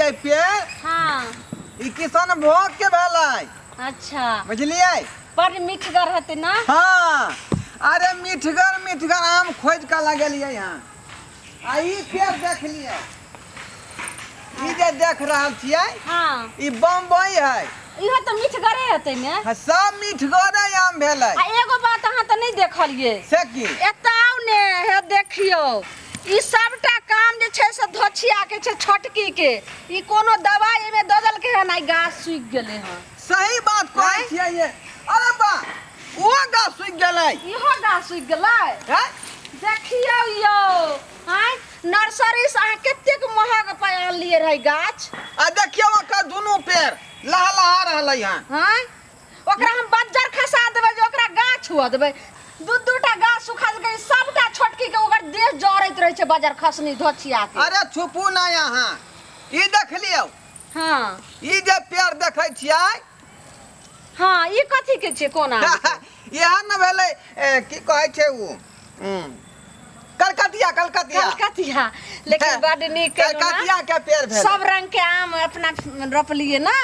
देखलिए पेड़। हाँ ई किसान भोग के भेलै। अच्छा बुझलिए? बड़ मीठगर हते ना। हाँ अरे मीठगर मीठगर आम खोज के लगलिए यहाँ। आ ई पेड़ देखलिए, ई जे देख रहल छियै हाँ ई बम्बई है। इहो तो मीठगरे हते ने। हाँ, सब मीठगरे आम भेलै। आ एगो बात अहाँ तो नहीं देखलिए से की? एताउ ने हे देखियो ई सबटा काम जे छै से धोछिया के छै छोटकी के। ई कोनो दवाई में ददल के है ना गाछ सूख गेले हन। सही बात कहै छियै ये। अरे बा ओ गाछ सूख गेलै। इहो गाछ सूख गेलै। हैं? देखियो यो हाय नर्सरी से अहाँ केतेक महग पाय आनलिए रहे गाछ। आ देखियो ओकर दुनू पेड़ लहलहा रहलै हन। हां ओकरा हम बज्जर खसा देबै जे ओकरा गाछ हुआ देबै। दू-दूटा गाछ सुखा देबै सबटा छोटकी के ओकर देह जरैत रहै छै बज्जर खसनी धोछिया के। अरे छुपू ना यहाँ। ई देख लियो। हां ई जे पेड़ देखै छियै हां ई कथि के छै कोना यहाँ न भेलै की कहै छै उ कलकतिया कलकतिया कलकतिया। लेकिन बड नीक कलकतिया के पेड़ भेल। सब रंग के आम अपना रोपलिए ना।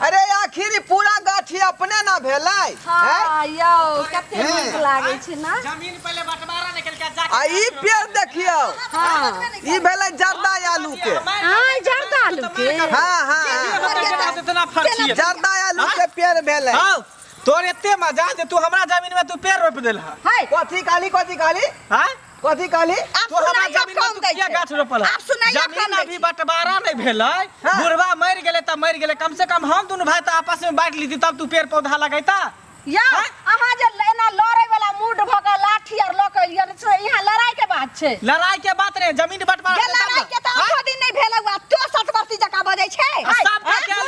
अरे आखिर पूरा गाछी अपने ना भेलै। हां यो कते नीक लागे छै ना। जमीन पहले बंटवारा निकल के जा। आ ई पेड़ देखियो। हां ई भेलै जर्दा आलू के। हां जर्दा आलू के। हां हां इतना फर्क है। जर्दा आलू के पेड़ भेलै। हां तोर एते मजा जे तू हमरा जमीन में तू पेड़ रोप देल है। हाय कथी काली हां कथी काली? तू हमरा जमीन में तू किया गाछ रोपल है? जमीन अभी बंटवारा नहीं भेलै। बुढ़वा मर गेले त मर गेले, कम से कम हम दोनों भाई त आपस में बांट लीती तब तू पेड़ पौधा लगैता। या अहाँ जे एना लड़ै वाला मूड भ के लाठी और ल के यहाँ लड़ाई के बात छै। लड़ाई के बात नहीं, जमीन बंटवारा ये लड़ाई के त आखो दिन नहीं भेल हुआ। तो सतवर्ती जका बजै छै। सब का क्या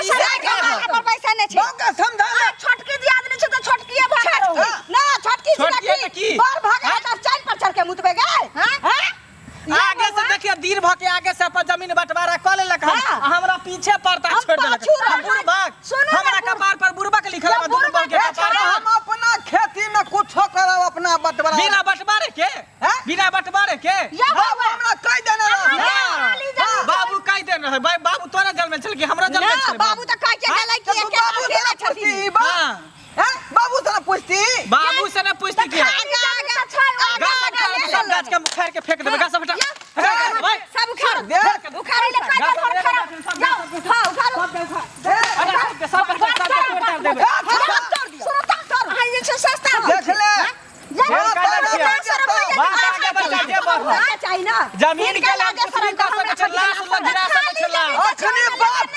पर पैसा नहीं छै। बात समझा ले। छोटकी दियादनी छै त छोटकीए भाग रहो ना। छोटकी छोटकी त की? बर भाग त चैन पर चढ़ के मुतबे गए। हां आगे से देखिए दीर भ के आगे से अपन जमीन बंटवारा क लेलक। हमरा पीछे पड़ता छोड़ देलक। बुढ़बाक हमरा कपार पर बुढ़बाक लिखल है। बुढ़बाक के कपार पर हम अपना खेती में कुछो करब अपना बंटवारा। बिना बंटवारे के बिना बंटवारे के या बाबू हमरा कह देने रह। बाबू कह दे रहे भाई। बाबू तोरा जल में चल के हमरा जल में चल। बाबू त कह के गेलै कि तू बाबू से ना पूछती ई बात। हां हैं? बाबू से ना पूछती। बाबू से ना पूछती के सब गाछ के मुखार के फेंक देबे। गाछ हटा भाई सब उखाड़ देख उखाड़ ले कह दे खराब जाओ हां उखाड़ अरे सब के तोड़ देबे। सुनो तोड़ हां ये सस्ता देख ले। जमीन के लागे अखनी बात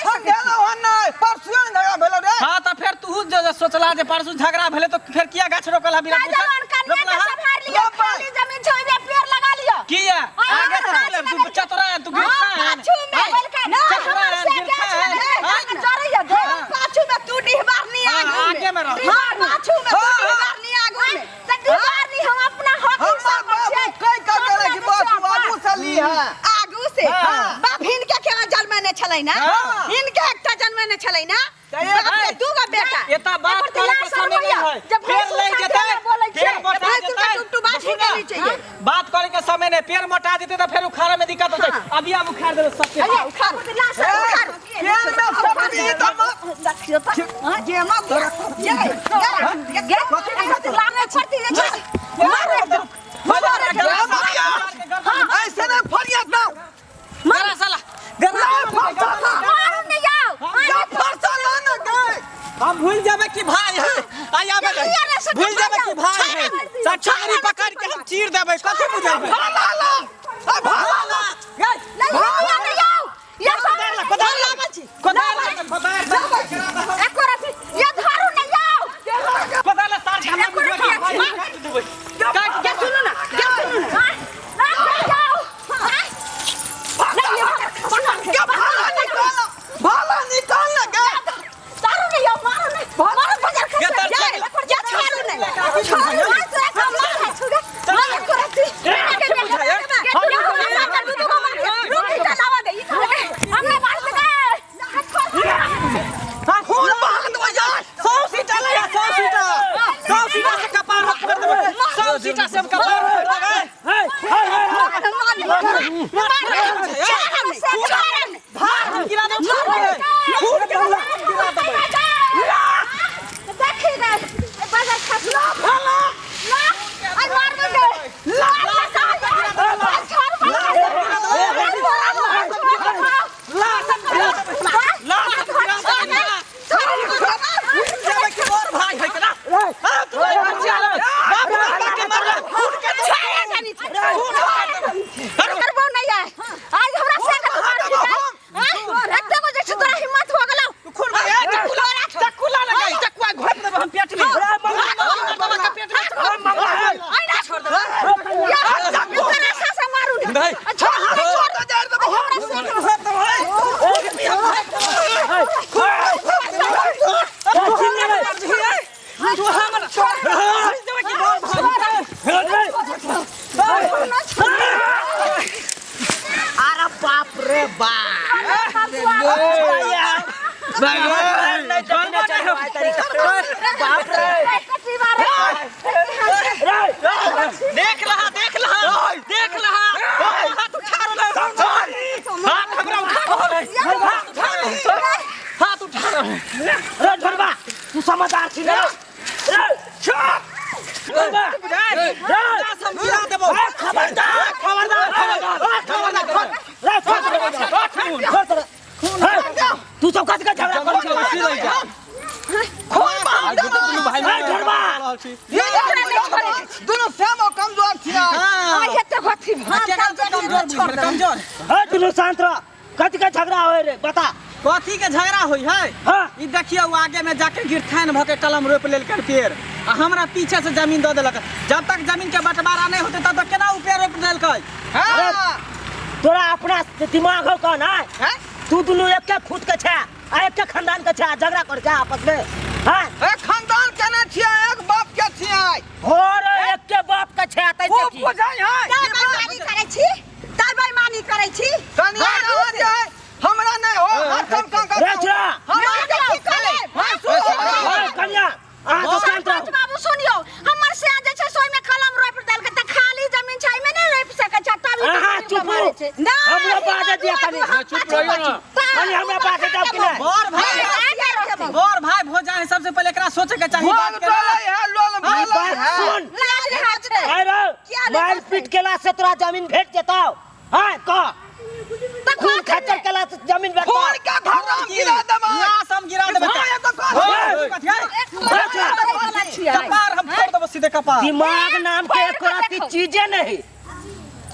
ठकेलो हन नहीं परसुए झगड़ा भेलो रे। हां त फिर तू जो सोचला जे परसु झगड़ा भेले तो फिर किया गाछ रोकल है? बिना जमीन छोड़ दे पेड़ लगा लियो किया आगे से ले तू चतरा है तू गिरता है चतरा है गिरता है जरैया दे पाछू में तू डीहबार नहीं आगे में रह। हां पाछू में तू डीहबार नहीं आगू में त डीहबार नहीं हम अपना हक हमर बाबू कह के गेले कि बस बाबू से ली है आगू से बाप हिनके के जन्म ने छलै ना। हिनके एकटा जन्म ने छलै ना। बाप के दूगो बेटा एता बात करे के समय नहीं है। पेड़ ले जेते पेड़ मोटा जेते बात करे के समय नहीं। पेड़ मोटा जेते तो फिर उखाड़े में दिक्कत होते। अभी हम उखाड़ देबे सबके। उखाड़ लाश उखाड़ पेड़ में सब दी दम देखियो त जे मग ये लाने छती रे ऐसे ना फरियाद ना गरा साला मारो नहीं आओ या फरसाना ना गए। हम भूल जाबे कि भाई है आया बे भूल जाबे कि भाई है। सचारी पकड़ के हम चीर देबे कथि बुझाबे। भाला ला भाला नहीं आओ ये कोदार ला एक और ये धारू नहीं आओ कोदार ला साथ हम काट देबे। काट क्या सुनो ना नहीं आओ क्या भाला निकाल ना गए। दारू नहीं आओ मारो नहीं मारो बाजार ये तर ये छाड़ू नहीं छाड़ू मार छुगा मार करती हमने मार दे खून बहा दो यार। 100 सीटा ले 100 सीटा से कपार रख कर देबे। 100 तू बच्चा बाप रे के मारला खून के छाया जानी करबो नहीं है आज हमरा से का मार एते को जे तोरा हिम्मत हो गेलौ खून में चकुला लगाई चकुआ घोट देब हम पेट में बाबा का पेट में आई ना छोड़ दे यार तेरा सासा मारू नहीं अच्छा छोड़ दे यार तो हमरा से तू हमर छोड़ देबे की अरे बाप रे बाप बाप रे देख लहा हाथ उठा रहा हाथ हमरा हाथ उठा रहा रे झरबा तू समझदार छी ना रे समझा देबो तू सब कथि का झगड़ा कर छी दोनों सेम और कमजोर छिया आई हेते गथी कमजोर दुनू शांत रह कथि का झगड़ा होय रे बता कथी के झगड़ा होई है हां ई देखियो आगे में जाके गिरथान भके कलम रोप लेल कर पेड़ आ हमरा पीछे से जमीन दे देलक जब तक जमीन के बंटवारा नहीं होते तब तक केना उ पेड़ रोप देलकै हां तोरा अपना दिमाग हो कौन है तू दुनू एक के खुद के छे आ एक के खानदान के छे झगड़ा कर छे आपस में हां एक खानदान केना छिया एक बाप के छिया और एक के बाप के छे तै वो की बुझाई है बेईमानी करै छी तार बेईमानी करै छी कनिया हो जाए हमरा नहीं हो हर काम रे छा हमरा की करे कन्या आ तो शांत रह बाबू सुनियो हमर से आ जे छै सोई में कलम रोप देल के त खाली जमीन छै में नहीं रोप सकै छै तभी हां चुप हमरा बात दिया कनी चुप रहियो ना कनी हमरा बात दे कि नहीं बोर भाई भोजा है सबसे पहले एकरा सोचे के चाहिए बोल बात बोले है लोल बोले है सुन लाज हाथ छै अरे मार पीट केला से तोरा जमीन भेट जेतौ हां क खून खच्चर केला से जमीन भेट फोन का घर गिरा दमा लाश हम गिरा देबे ये तो कपार हम फोड़ देबो सीधे कपार दिमाग नाम के एक चीजें नहीं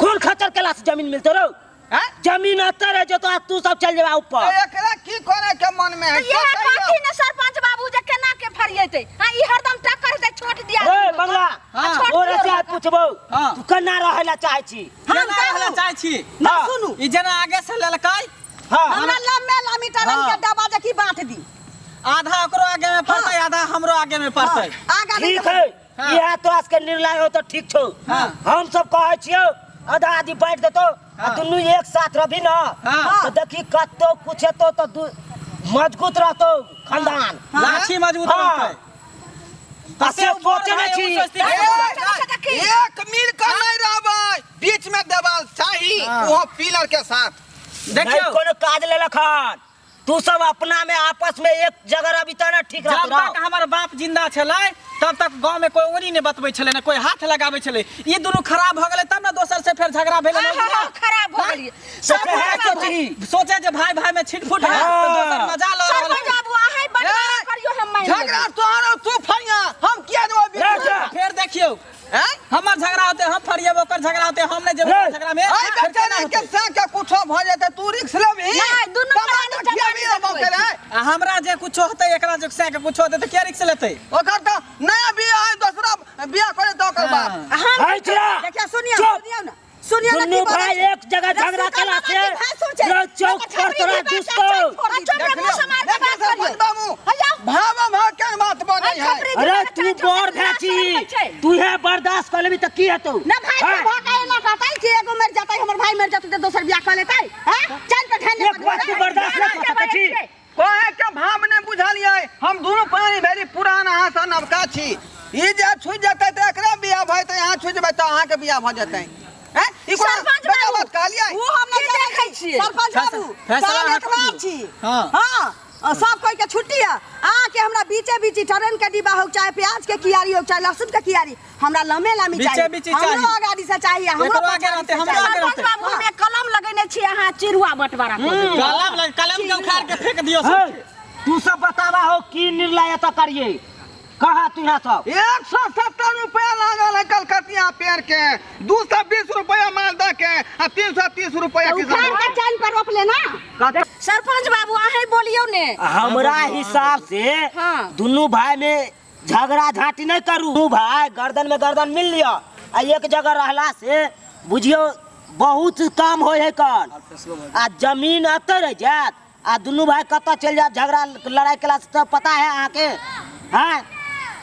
खून खच्चर केला से जमीन मिलते रहो हैं जमीन अतर है जो तो तू सब चल जाबा ऊपर एकरा की करे के मन में है ये कथी ने सरपंच बाबू जे केना के फरिएते हां ई हरदम टक्कर से छोड़ दिया ए बंगला और से पूछबो हां तू केना रहला चाहे छी केना रहला चाहे छी ना सुनू ई जना आगे से लेलकै हां हमरा लम्बे मीटर के डब्बा देखी बांट दी आधा ओकरो आगे में पड़तै आधा हमरो आगे में पड़तै आगा ठीक है यह तो आज के निर्णय हो तो ठीक छौ हम सब कहै छियो आधा आधी बांट देतो आ दुनू एक साथ रहबी ना तो देखी कतो कुछ तो मजबूत रहतो खानदान लाठी मजबूत रहतै तसे सोचे न छी एक मिल कर नहीं रहबै बीच में देवाल चाहिए वो पिलर के साथ देखियो कोनो काज ले लखन तू सब अपना में आपस में एक जगह रहबी त ना ठीक रहत जब तक हमर बाप जिंदा छलै तब तक गांव में कोई उंगली ने बतबै छले ना कोई हाथ लगाबै छले ई दुनु खराब भ गेलै तब ना दोसर से फिर झगड़ा भेलै खराब हो गेलिए सब है सोची सोचे जे भाई भाई में छिटफुट है तो दोसर मजा ल सरपंच बाबू आहे बटवारा करियो हम माइन झगड़ा तोहरो तू फरिया हम किया देबो बीच में फिर देखियो हमर झगड़ा होते हम फरिएब ओकर झगड़ा होते हम ने जेबै झगड़ा में आई बेचारे के संग के कुछो भ जेते तू रिस्क लेबी नहीं दुनु प्राणी जगह हमरा जे कुछो होते एकरा जे से के कुछो होते त के रिस्क लेतै ओकर त नया बियाह है दूसरा बियाह करे तो ओकर बाद हाय चला देखिए सुनियो ना सुनियो ना दुनू भाई एक जगह झगड़ा केला से रो चौक पर तोरा दुस्तो बाबू भाव भाव के बात बनै है अरे तू बोर भेची तू है बर्दाश्त कर लेबी त की हेतौ ना भाई से भगाए ना कहतै कि एगो मर जातै हमर भाई मर जातै त दोसर बियाह कर लेतै हैं चल पे ठाने एक बात के बर्दाश्त न कर सकै छी कोहे के भाव ने बुझलियै हम दोनों पानी भेरी पुराना हां से नवका छी ई जे छुइ जतै त एकरा बियाह भइ त यहां छुइ जेबै त अहां के बियाह भ जतै हैं ई कोन बेटा बात कहलियै वो हम नहीं देखै छियै सरपंच बाबू फैसला चल एकबार छी हां हां सब कोई के छुट्टी है आ के हमरा बीचे बीचे टरन के डिब्बा हो चाहे प्याज के कियारी हो चाहे लहसुन के कियारी हमरा लम्बे लामी चाहिए बीचे चाहिए हमरो आगाड़ी से चाहिए हमरो आगे रहते हमरो आगे सरपंच बाबू हम एक कलम लगेने छी अहाँ चिरुआ बंटवारा कलम के उखाड़ के फेंक दियो तू सब बतावा हो की निर्णय त करिए कहा तू यहाँ सब 170 रुपया लागल है कलकतिया पेड़ के, 220 रुपया मालदा के, 330 रुपया उखाड़ के चाइन पर रोप लेना। सरपंच बाबू आहे बोलियो ने। हमरा हिसाब से हाँ। दोनों भाई में झगड़ा झांटी नहीं करू। दोनों भाई गर्दन में गर्दन मिल लिया आ एक जगह रहला से बुझियो बहुत काम हो है कन आ जमीन अते रह जात आ दोनों भाई कत चल जात झगड़ा लड़ाई केला से तो पता है आके। हाँ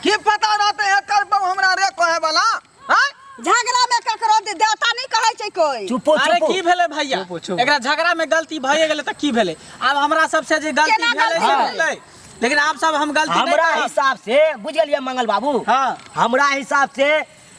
की पता रहते है करबो हमरा रे कहे वाला। हां झगड़ा में ककरो देवता नहीं कहै छै कोई। चुपो अरे चुपो की भेले भैया, एकरा झगड़ा में गलती भए गेले त की भेले? अब हमरा सबसे जे गलती केना भेले गलती से भेलै? भेलै, लेकिन आप सब हम गलती नहीं हमरा करब। हिसाब से बुझलिए मंगल बाबू। हाँ। हमरा हिसाब से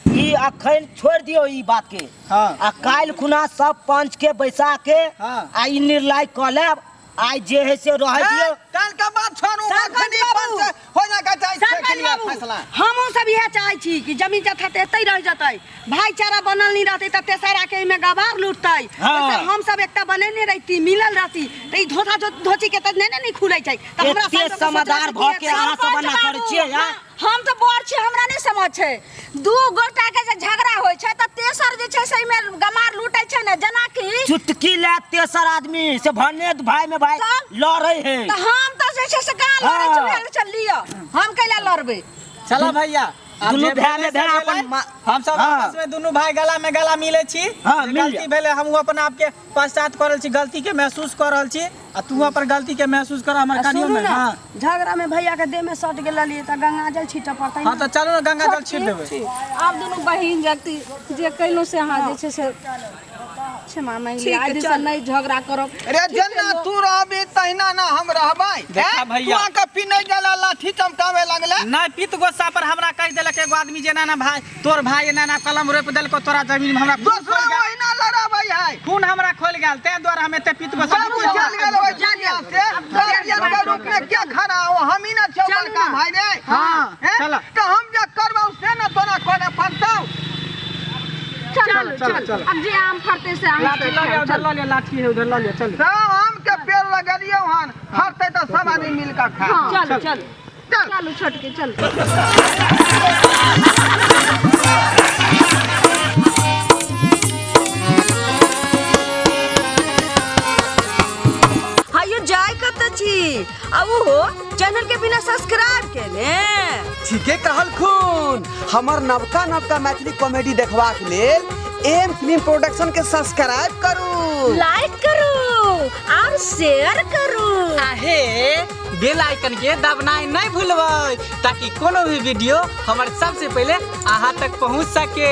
ई अखन छोड़ दियो ई बात के। हाँ। आ काल खुना सब पंच के बैसा के हाँ। आ ई निर्णय क लेब। आई जे है से रह दियो। काल का बात छोड़ू, सरपंच अखनी बाबू। पंच हो जा के चाहे सरपंच बाबू फैसला। हमहू सब यह चाहे छी कि जमीन जथा एतै रह जतै, भाईचारा बनल नहीं रहते त तेसरा के में गवार लूटतै। हाँ। वैसे हम सब एकटा बनेने रहती, मिलल रहती त ई धोता धोची के त नहीं खुलै छै त हमरा एते सब समझदार भ के अहाँ सब बना करै छियै यार। हम तो बड़ छी, हमरा नहीं समझ छै। दू गोटा के जे झगड़ा होय छै त तेसर जे छै से में गमार लूटै छै ने, जना कि चुटकी ले तेसर आदमी से भने भाई में भाई तब? लड़े है। त हम तो जे छै से गाल लड़ै हाँ। छै, चल लियो हम कैला लड़बे। चला भैया, अब दुनू जे भाई भेलै में से भाई भेलै। अपन मा- हम सब हाँ। आपस में दोनों भाई गला में गला मिले छी। हाँ, जे मिल गलती जा। भेले हम अपन आपके पश्चात करल छी, गलती के महसूस कर रहल छी आ तू अपन गलती के महसूस कर हमर कनियो सुनू में। ना, हां झगड़ा में भैया के देह में सट गेलिए त गंगा जल छीटऽ पड़तै। हां, तो चलो ना गंगा जल छीट देबै। आप दोनों बहिन जगती जे कैलो से अहाँ जे छै से क्षमा मांग ठीक लिया, है, आदि से चल। नहीं झगड़ा करब। अरे जना तू रहबी तहिना ना हम रहबै। देखा भैया। तू के पिनै जला लाठी चमकावे लगले। नहीं पित गोस्सा पर हमरा कह देलक एगो आदमी जे ना भाई तोर भाई ना कलम रोप देलको तोरा जमीन में, हमरा खून दूसरा खोल गेल। महीना लड़ाबै है। खून हमरा खोल गेल, ते द्वारा हम एते पित गोस्सा बाबू चल गेल ओइ दुनिया से। गार्जियन के रूप में क्या खड़ा हो, हम ही ना चौबल का भाई रे। हाँ, हैं? चला। तो हम जे करबौ से ना तोरा कोने पड़तौ। चल चल अब जे आम फरते से आम लाठी लगे उधर ल ले, लाठी है उधर ल ले, चल। सब आम के पेड़ लगलियो हन, फरतै तो सब आदमी मिल के खा। चल चल चल चल छोट के चल। हायो जाय कत छी अब हो चैनल के बिना सब्सक्राइब के ने। ठीके कहल खून। हमर नवका नवका मैथिली कॉमेडी देखबाक लेल एम फिल्म प्रोडक्शन के सब्सक्राइब करू, लाइक करू और शेयर करू। आहे बेल आइकन के दबनाई नहीं भूलबै, ताकि कोनो भी वीडियो हमर सबसे पहले अहाँ तक पहुंच सके।